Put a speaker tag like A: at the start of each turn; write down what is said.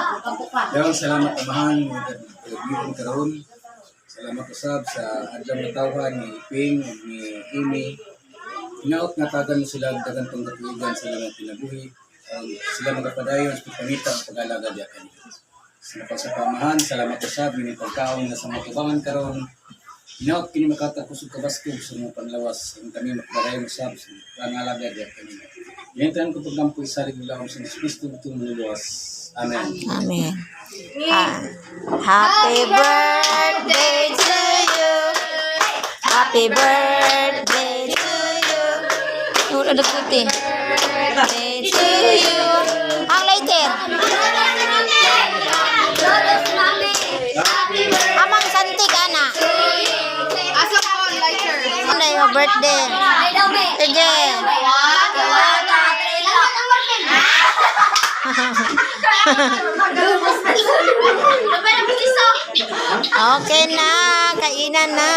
A: Daw salamat amahan ng karon. Salamat usab sa adlaw nga tawhan ni Ping ug ni Amy. Hinaot nga tagan sila dagan tong katuigan sila nga pinabuhi. Sila magapadayon sa pamita ang pag-alaga diya kanila. Sa pamahan, salamat usab ni pagkaon nga sa matubangan karon. Hinaot kini makatapos og kabaskog sa mga panlawas ang kami magpadayon usab sa pangalaga diya kanila. Yan ko pagdampo sa regulaw sa Kristo tumuluwas. Amen.
B: Amen. Happy birthday to you. Happy birthday to you. Udah dekutin. Birthday to you. Ang later. Amang santik anak.
C: Asa ko lighter.
B: Ano yung birthday? Sige. Okay na, kainan na.